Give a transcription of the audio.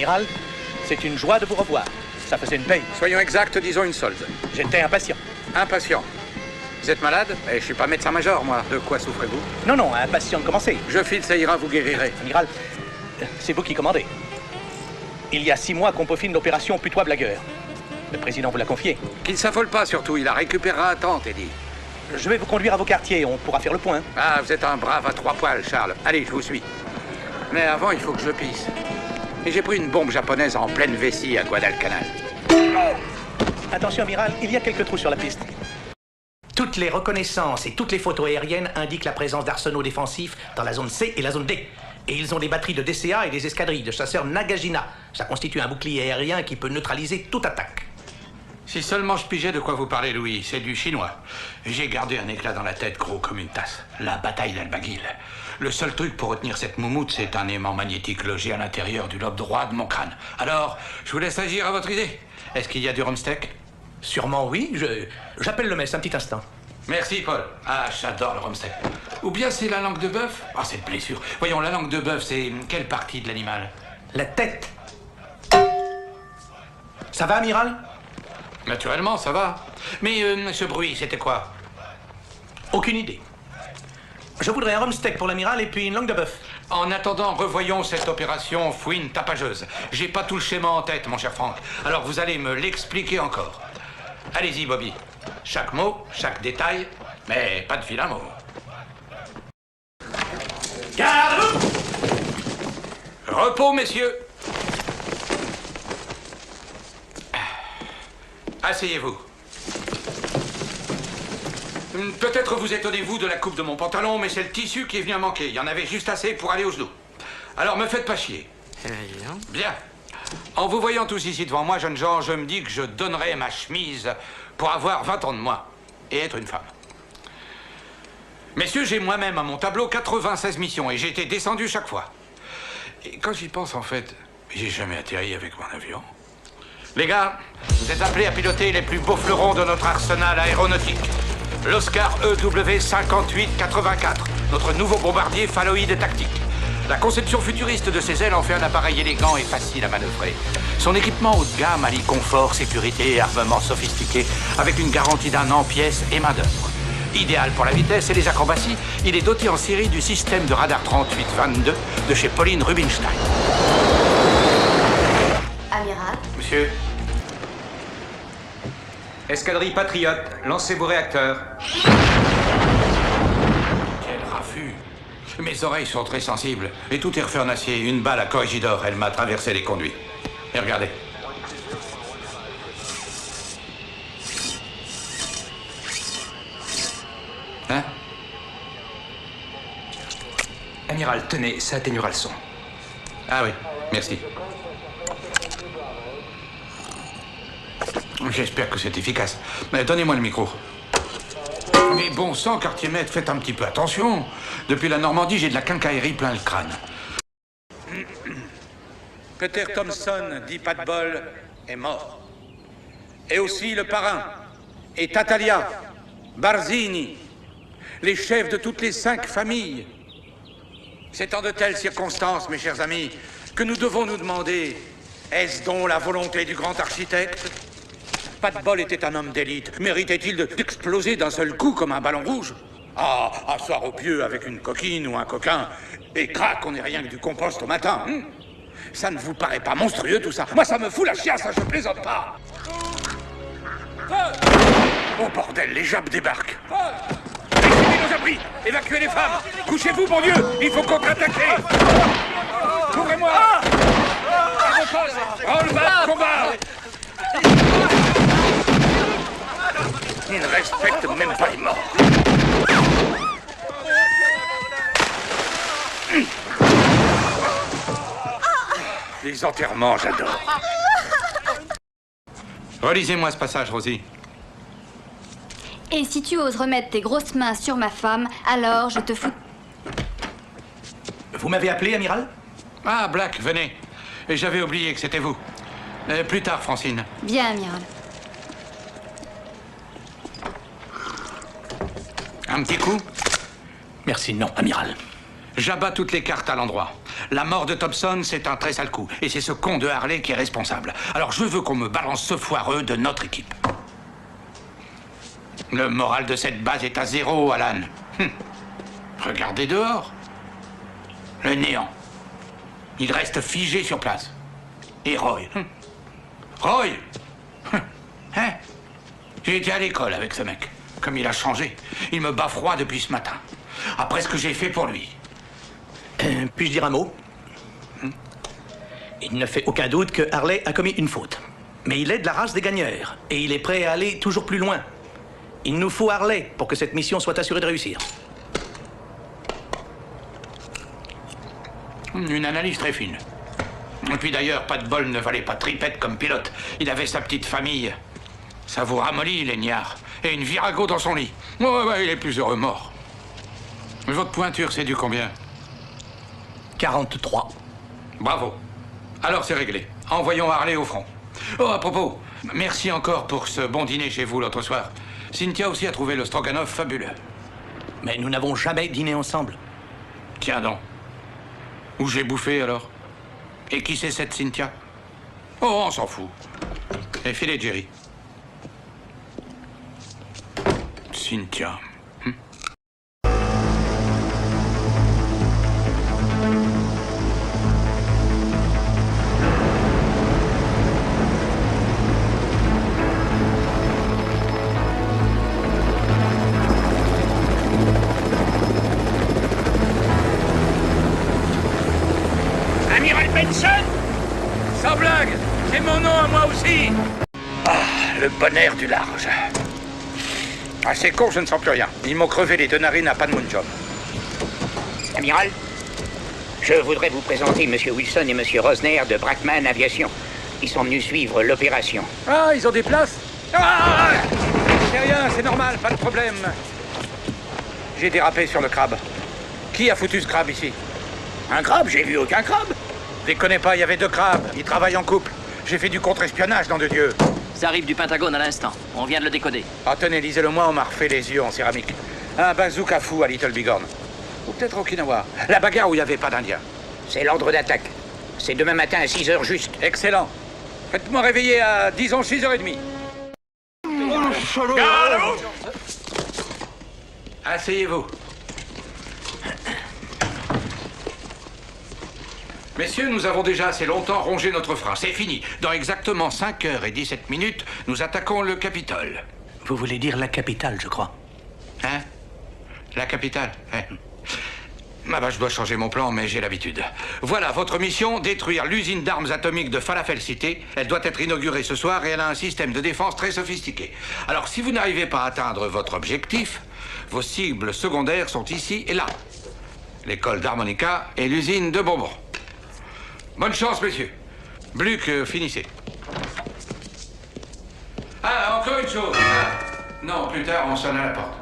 Amiral, c'est une joie de vous revoir. Ça faisait une paye. Soyons exacts, disons une solde. J'étais impatient. Impatient. Vous êtes malade? Je suis pas médecin-major, moi. De quoi souffrez-vous? Non, non, impatient de commencer. Je file, ça ira, vous guérirez. Amiral, c'est vous qui commandez. Il y a 6 mois qu'on peaufine l'opération Putois-Blagueur. Le président vous l'a confié. Qu'il s'affole pas, surtout. Il la récupérera à temps, Teddy. Je vais vous conduire à vos quartiers. On pourra faire le point. Ah, vous êtes un brave à 3 poils, Charles. Allez, je vous suis. Mais avant, il faut que je pisse. Et j'ai pris une bombe japonaise en pleine vessie à Guadalcanal. Attention, Amiral, il y a quelques trous sur la piste. Toutes les reconnaissances et toutes les photos aériennes indiquent la présence d'arsenaux défensifs dans la zone C et la zone D. Et ils ont des batteries de DCA et des escadrilles de chasseurs Nagashima. Ça constitue un bouclier aérien qui peut neutraliser toute attaque. Si seulement je pigeais de quoi vous parlez, Louis, c'est du chinois. J'ai gardé un éclat dans la tête gros comme une tasse. La bataille d'Al-Baghil. Le seul truc pour retenir cette moumoute, c'est un aimant magnétique logé à l'intérieur du lobe droit de mon crâne. Alors, je vous laisse agir à votre idée. Est-ce qu'il y a du rumsteak? Sûrement oui, j'appelle le mess un petit instant. Merci, Paul. Ah, j'adore le rumsteak. Ou bien c'est la langue de bœuf? Ah, cette blessure. Voyons, la langue de bœuf, c'est quelle partie de l'animal? La tête. Ça va, Amiral? Naturellement, ça va. Mais ce bruit, c'était quoi? Aucune idée. Je voudrais un rumsteak pour l'amiral et puis une langue de bœuf. En attendant, revoyons cette opération fouine tapageuse. J'ai pas tout le schéma en tête, mon cher Franck. Alors vous allez me l'expliquer encore. Allez-y, Bobby. Chaque mot, chaque détail, mais pas de fil à mot. Garde-vous! Repos, messieurs. Asseyez-vous. Peut-être vous étonnez-vous de la coupe de mon pantalon, mais c'est le tissu qui est venu à manquer. Il y en avait juste assez pour aller au genou. Alors me faites pas chier. Bien. En vous voyant tous ici devant moi, jeunes gens, je me dis que je donnerais ma chemise pour avoir 20 ans de moins et être une femme. Messieurs, j'ai moi-même à mon tableau 96 missions et j'ai été descendu chaque fois. Et quand j'y pense, en fait, j'ai jamais atterri avec mon avion. Les gars, vous êtes appelés à piloter les plus beaux fleurons de notre arsenal aéronautique. L'Oscar EW 5884, notre nouveau bombardier phalloïde tactique. La conception futuriste de ses ailes en fait un appareil élégant et facile à manœuvrer. Son équipement haut de gamme allie confort, sécurité et armement sophistiqué avec une garantie d'1 an pièces et main-d'œuvre. Idéal pour la vitesse et les acrobaties, il est doté en série du système de radar 3822 de chez Pauline Rubinstein. Amiral? Monsieur? Escadrille Patriote, lancez vos réacteurs. Quel raffut! Mes oreilles sont très sensibles et tout est refait en acier. Une balle à Corregidor, elle m'a traversé les conduits. Et regardez. Hein? Amiral, tenez, ça atténuera le son. Ah oui, merci. J'espère que c'est efficace. Mais donnez-moi le micro. Mais bon sang, quartier-maître, faites un petit peu attention. Depuis la Normandie, j'ai de la quincaillerie plein le crâne. Peter Thompson, dit pas de bol, est mort. Et aussi le parrain, et Tatalia, Barzini, les chefs de toutes les 5 familles. C'est en de telles circonstances, mes chers amis, que nous devons nous demander, est-ce donc la volonté du grand architecte? Pat Bol était un homme d'élite. Méritait-il d'exploser d'un seul coup comme un ballon rouge? Ah, asseoir au pieu avec une coquine ou un coquin, et crac, on n'est rien que du compost au matin. Ça ne vous paraît pas monstrueux, tout ça? Moi, ça me fout la chiasse, ça, je plaisante pas. Oh, bordel, les jappes débarquent. Équipez nos abris, évacuez les femmes. Couchez-vous, bon Dieu, il faut contre-attaquer. Ouvrez-moi. À vos postes, roll-back, combat. Ils ne respectent même pas les morts. Les enterrements, j'adore. Relisez-moi ce passage, Rosie. Et si tu oses remettre tes grosses mains sur ma femme, alors je te fous... Vous m'avez appelé, Amiral? Ah, Black, venez. J'avais oublié que c'était vous. Plus tard, Francine. Bien, Amiral. Un petit coup? Merci, non, Amiral. J'abats toutes les cartes à l'endroit. La mort de Thompson, c'est un très sale coup. Et c'est ce con de Harley qui est responsable. Alors je veux qu'on me balance ce foireux de notre équipe. Le moral de cette base est à 0, Alan. Regardez dehors. Le néant. Il reste figé sur place. Et Roy. Roy. Hein? J'ai été à l'école avec ce mec. Comme il a changé. Il me bat froid depuis ce matin. Après ce que j'ai fait pour lui. Puis-je dire un mot? Il ne fait aucun doute que Harley a commis une faute. Mais il est de la race des gagneurs. Et il est prêt à aller toujours plus loin. Il nous faut Harley pour que cette mission soit assurée de réussir. Une analyse très fine. Et puis d'ailleurs, pas de bol ne valait pas tripette comme pilote. Il avait sa petite famille. Ça vous ramollit, les niards. Et une virago dans son lit. Ouais, il est plus heureux mort. Mais votre pointure, c'est du combien? 43. Bravo. Alors c'est réglé. Envoyons Harley au front. Oh, à propos, merci encore pour ce bon dîner chez vous l'autre soir. Cynthia aussi a trouvé le stroganoff fabuleux. Mais nous n'avons jamais dîné ensemble. Tiens donc. Où j'ai bouffé alors? Et qui c'est cette Cynthia? Oh, on s'en fout. Et filez Jerry. Cynthia. Amiral Benson! Sans blague, c'est mon nom à moi aussi. Ah, le bon air du large. Ah, c'est con, je ne sens plus rien. Ils m'ont crevé les deux narines à Panmunjom. Job. Amiral, je voudrais vous présenter M. Wilson et M. Rosner de Brackman Aviation. Ils sont venus suivre l'opération. Ah, ils ont des places? Ah! C'est rien, c'est normal, pas de problème. J'ai dérapé sur le crabe. Qui a foutu ce crabe ici? Un crabe? J'ai vu aucun crabe. Déconnez pas, il y avait deux crabes. Ils travaillent en couple. J'ai fait du contre-espionnage, nom de Dieu. Ça arrive du Pentagone à l'instant. On vient de le décoder. Ah, tenez, lisez-le-moi, on m'a refait les yeux en céramique. Un bazooka fou à Little Bighorn. Ou peut-être Okinawa. La bagarre où il n'y avait pas d'Indiens. C'est l'ordre d'attaque. C'est demain matin à 6 heures juste. Excellent. Faites-moi réveiller à, disons, 6h30. Asseyez-vous. Messieurs, nous avons déjà assez longtemps rongé notre frein. C'est fini. Dans exactement 5h17, nous attaquons le Capitole. Vous voulez dire la capitale, je crois. Hein? La capitale? Ah bah, je dois changer mon plan, mais j'ai l'habitude. Voilà, votre mission, détruire l'usine d'armes atomiques de Falafel City. Elle doit être inaugurée ce soir et elle a un système de défense très sophistiqué. Alors, si vous n'arrivez pas à atteindre votre objectif, vos cibles secondaires sont ici et là. L'école d'harmonica et l'usine de bonbons. Bonne chance, messieurs. Bluc, finissez. Ah, encore une chose. Ah, non, plus tard, on sonne à la porte.